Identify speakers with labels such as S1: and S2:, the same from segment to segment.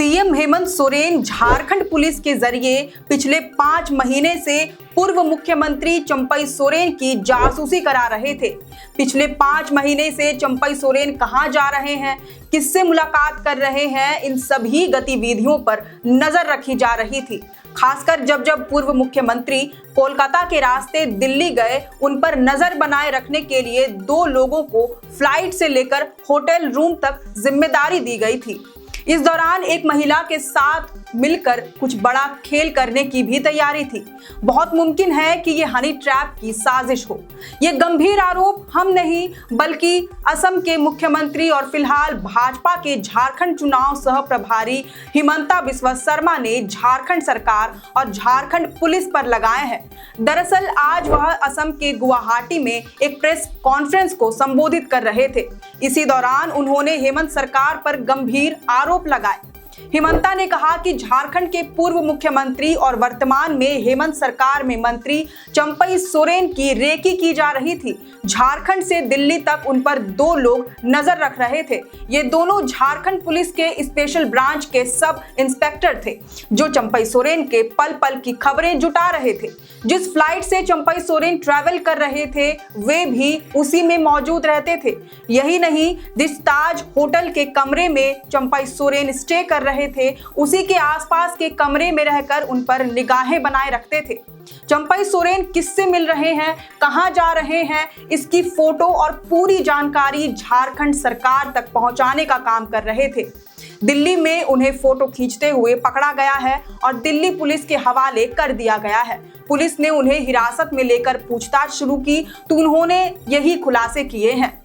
S1: CM Hemant Soren Jharkhand police के जरिए पिछले 5 महीने से पूर्व मुख्यमंत्री चंपई सोरेन की जासूसी करा रहे थे। पिछले 5 महीने से चंपई सोरेन कहां जा रहे हैं, किससे मुलाकात कर रहे हैं, इन सभी गतिविधियों पर नजर रखी जा रही थी। खासकर जब जब पूर्व मुख्यमंत्री कोलकाता के रास्ते दिल्ली गए, उन पर नजर बनाए रखने के लिए 2 लोगों को फ्लाइट से लेकर होटल रूम तक जिम्मेदारी दी गई थी। इस दौरान एक महिला के साथ मिलकर कुछ बड़ा खेल करने की भी तैयारी थी। बहुत मुमकिन है कि ये हनी ट्रैप की साजिश हो। ये गंभीर आरोप हम नहीं बल्कि असम के मुख्यमंत्री और फिलहाल भाजपा के झारखंड चुनाव सह प्रभारी हिमंता बिस्वा शर्मा ने झारखंड सरकार और झारखंड पुलिस पर लगाए हैं। दरअसल आज वह असम के गुवाहाटी में एक प्रेस कॉन्फ्रेंस को संबोधित कर रहे थे। इसी दौरान उन्होंने हेमंत सरकार पर गंभीर आरोप लगाए। हिमंता ने कहा कि झारखंड के पूर्व मुख्यमंत्री और वर्तमान में हेमंत सरकार में मंत्री चंपई सोरेन की रेकी की जा रही थी। झारखंड से दिल्ली तक उन पर 2 लोग नजर रख रहे थे। ये दोनों झारखंड पुलिस के स्पेशल ब्रांच के सब इंस्पेक्टर थे, जो चंपई सोरेन के पल पल की खबरें जुटा रहे थे। जिस फ्लाइट से चंपई सोरेन ट्रैवल कर रहे थे, वे भी उसी में मौजूद रहते थे। यही नहीं, जिस ताज होटल के कमरे में चंपई सोरेन स्टे कर रहे थे, उसी के आसपास के कमरे में रहकर उन पर निगाहें बनाए रखते थे। चंपई सोरेन किससे मिल रहे हैं, कहां जा रहे हैं, इसकी फोटो और पूरी जानकारी झारखंड सरकार तक पहुंचाने का काम कर रहे थे। दिल्ली में उन्हें फोटो खींचते हुए पकड़ा गया है और दिल्ली पुलिस के हवाले कर दिया गया है। पुलिस ने उन्हें हिरासत में लेकर पूछताछ शुरू की तो उन्होंने यही खुलासे किए हैं।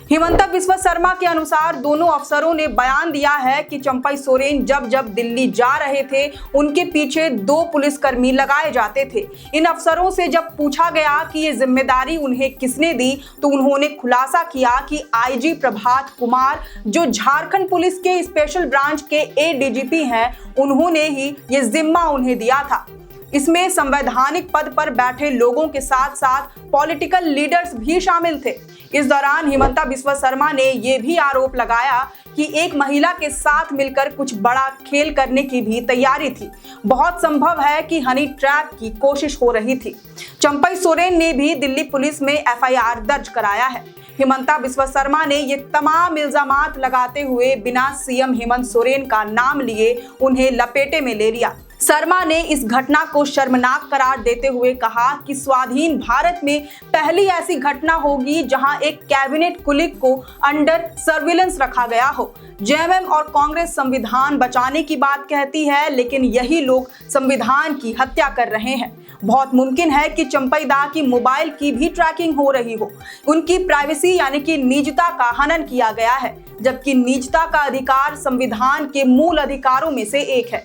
S1: हिमंता बिस्वा शर्मा के अनुसार दोनों अफसरों ने बयान दिया है कि चंपई सोरेन जब जब दिल्ली जा रहे थे, उनके पीछे 2 पुलिसकर्मी लगाए जाते थे। इन अफसरों से जब पूछा गया कि ये जिम्मेदारी उन्हें किसने दी, तो उन्होंने खुलासा किया कि आईजी प्रभात कुमार, जो झारखंड पुलिस के स्पेशल ब्रांच के एडीजीपी हैं, उन्होंने ही ये जिम्मा उन्हें दिया था। इसमें संवैधानिक पद पर बैठे लोगों के साथ साथ पॉलिटिकल लीडर्स भी शामिल थे। इस दौरान हिमंता बिस्वा शर्मा ने यह भी आरोप लगाया कि एक महिला के साथ मिलकर कुछ बड़ा खेल करने की भी तैयारी थी। बहुत संभव है कि हनी ट्रैप की कोशिश हो रही थी। चंपई सोरेन ने भी दिल्ली पुलिस में एफआईआर दर्ज कराया है। हिमंता बिस्वा शर्मा ने ये तमाम इल्जामात लगाते हुए बिना सीएम हेमंत सोरेन का नाम लिए उन्हें लपेटे में ले लिया। शर्मा ने इस घटना को शर्मनाक करार देते हुए कहा कि स्वाधीन भारत में पहली ऐसी घटना होगी जहां एक कैबिनेट कुलीग को अंडर सर्विलेंस रखा गया हो। जेएमएम और कांग्रेस संविधान बचाने की बात कहती है, लेकिन यही लोग संविधान की हत्या कर रहे हैं। बहुत मुमकिन है कि चंपई दा की मोबाइल की भी ट्रैकिंग हो रही हो। उनकी प्राइवेसी यानी कि निजता का हनन किया गया है, जबकि निजता का अधिकार संविधान के मूल अधिकारों में से एक है।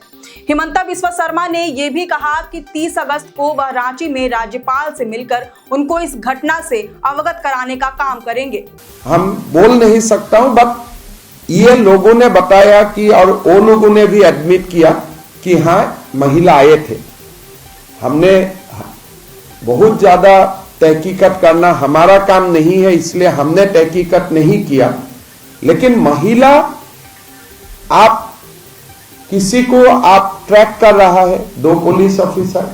S1: हिमंता बिस्वा शर्मा ने यह भी कहा कि 30 अगस्त को वह रांची में राज्यपाल से मिलकर उनको इस घटना से अवगत कराने का काम करेंगे।
S2: हम बोल नहीं सकता हूं, बट ये लोगों ने बताया कि, और वो लोगों ने भी एडमिट किया कि हाँ, महिला आए थे। हमने बहुत ज्यादा तहकीकत करना हमारा काम नहीं है, इसलिए हमने तहकीकत नहीं किया। लेकिन महिला, आप किसी को आप ट्रैक कर रहा है, 2 पुलिस ऑफिसर,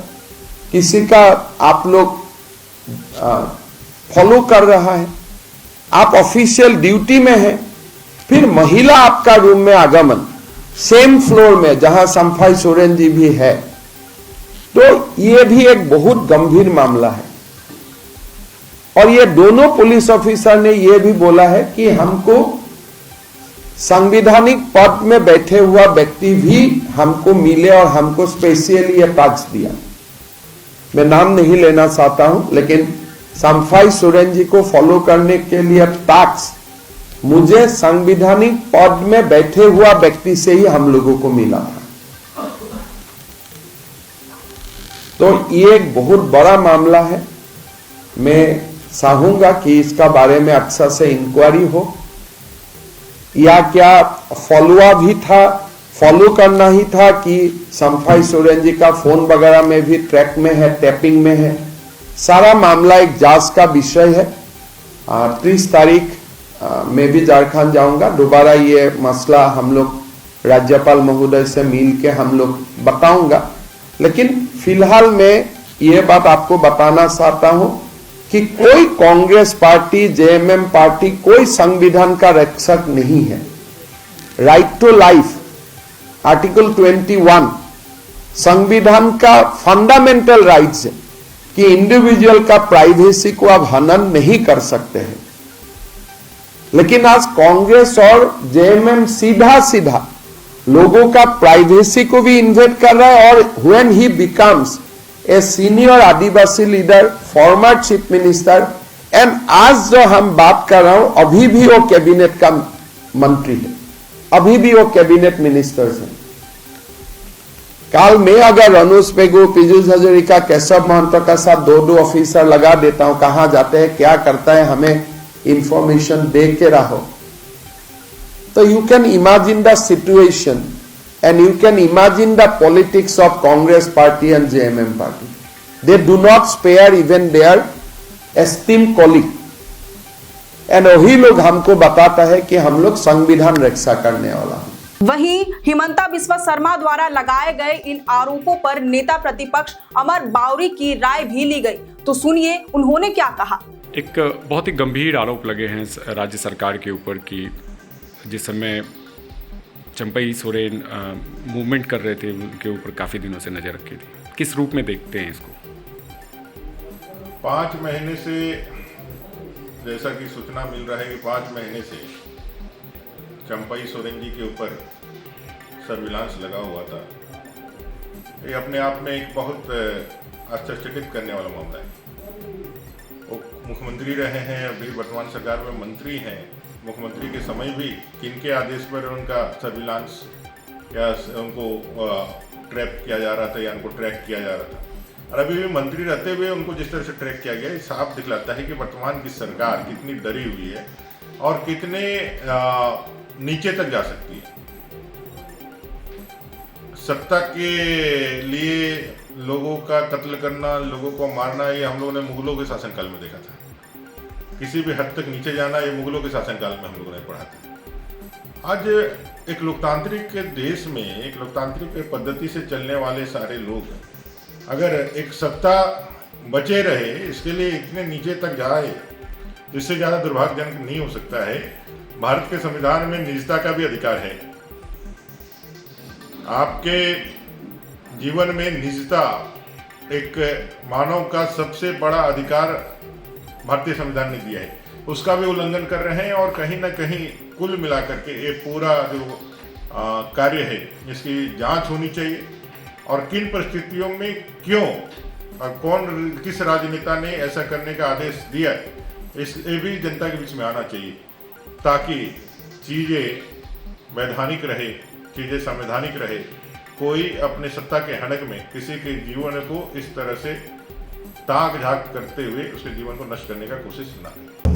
S2: किसी का आप लोग फॉलो कर रहा है, आप ऑफिशियल ड्यूटी में हैं, फिर महिला आपका रूम में आगमन, सेम फ्लोर में जहां चंपई सोरेन जी भी है, तो ये भी एक बहुत गंभीर मामला है। और ये दोनों पुलिस ऑफिसर ने यह भी बोला है कि हमको संवैधानिक पद में बैठे हुआ व्यक्ति भी हमको मिले और हमको स्पेशली ये टास्क दिया। मैं नाम नहीं लेना चाहता हूं, लेकिन चंपई सोरेन जी को फॉलो करने के लिए टास्क मुझे संवैधानिक पद में बैठे हुआ व्यक्ति से ही हम लोगों को मिला था। तो ये एक बहुत बड़ा मामला है। मैं चाहूंगा कि इसका बारे में अच्छा से इंक्वायरी हो, या क्या फॉलोअप भी था, फॉलो करना ही था कि चंपई सोरेन जी का फोन वगैरह में भी ट्रैक में है, टैपिंग में है। सारा मामला एक जांच का विषय है। 30 तारीख मैं भी झारखंड जाऊंगा, दोबारा ये मसला हम लोग राज्यपाल महोदय से मिल के हम लोग बताऊंगा। लेकिन फिलहाल मैं ये बात आपको बताना चाहता हूं कि कोई कांग्रेस पार्टी, जेएमएम पार्टी कोई संविधान का रक्षक नहीं है। राइट टू लाइफ, आर्टिकल 21 संविधान का फंडामेंटल राइट्स है कि इंडिविजुअल का प्राइवेसी को आप हनन नहीं कर सकते हैं। लेकिन आज कांग्रेस और जेएमएम सीधा सीधा लोगों का प्राइवेसी को भी इन्वेट कर रहा है। और when he becomes a senior Adivasi leader, former chief minister, and आज जो हम बात कर रहा हूं अभी भी वो कैबिनेट का मंत्री है, अभी भी वो कैबिनेट मिनिस्टर्स हैं। काल में अगर रनोज पेगू, पीयूष हजारिका, केशव महंतो का साथ दो ऑफिसर लगा देता हूं, कहां जाते हैं, क्या करता है, हमें इंफॉर्मेशन दे के रहो, तो you can imagine the situation and you can imagine the politics of Congress party and JMM party. They do not spare even their esteemed colleague. And वही लोग हमको बताता है कि हम लोग संविधान रक्षा करने वाला हैं।
S1: वहीं हिमंता बिस्वा शर्मा द्वारा लगाए गए इन आरोपों पर नेता प्रतिपक्ष अमर बावरी की राय भी ली गई। तो सुनिए उन्होंने क्या कहा।
S3: एक बहुत ही गंभीर आरोप लगे हैं राज्य सरकार के ऊपर कि जिस समय चंपई सोरेन मूवमेंट कर रहे थे उनके ऊपर काफ़ी दिनों से नज़र रखी थी। किस रूप में देखते हैं इसको?
S4: 5 महीने से, जैसा कि सूचना मिल रहा है कि 5 महीने से चंपई सोरेन जी के ऊपर सर्विलांस लगा हुआ था। ये अपने आप में एक बहुत आश्चर्यचकित करने वाला मामला है। वो मुख्यमंत्री रहे हैं, अभी वर्तमान सरकार में मंत्री हैं। मुख्यमंत्री के समय भी किनके आदेश पर उनका सर्विलांस या उनको ट्रैप किया जा रहा था या उनको ट्रैक किया जा रहा था, और अभी भी मंत्री रहते हुए उनको जिस तरह से ट्रैक किया गया, ये साफ दिखलाता है कि वर्तमान की सरकार कितनी डरी हुई है और कितने नीचे तक जा सकती है। सत्ता के लिए लोगों का कत्ल करना, लोगों को मारना, ये हम लोगों ने मुगलों के शासनकाल में देखा था। किसी भी हद तक नीचे जाना ये मुगलों के शासनकाल में हम लोगों ने पढ़ा था। आज एक लोकतांत्रिक देश में, एक लोकतांत्रिक पद्धति से चलने वाले सारे लोग अगर एक सत्ता बचे रहे, इसके लिए इतने नीचे तक जाए, जिससे ज़्यादा दुर्भाग्यजनक नहीं हो सकता है। भारत के संविधान में निजता का भी अधिकार है। आपके जीवन में निजता एक मानव का सबसे बड़ा अधिकार भारतीय संविधान ने दिया है, उसका भी उल्लंघन कर रहे हैं। और कहीं ना कहीं कुल मिलाकर के ये पूरा जो कार्य है, इसकी जांच होनी चाहिए और किन परिस्थितियों में क्यों और कौन, किस राजनेता ने ऐसा करने का आदेश दिया, ये भी जनता के बीच में आना चाहिए, ताकि चीज़ें वैधानिक रहे, चीज़ें संवैधानिक रहे। कोई अपने सत्ता के हनक में किसी के जीवन को इस तरह से ताक झाक करते हुए उसके जीवन को नष्ट करने का कोशिश ना करें।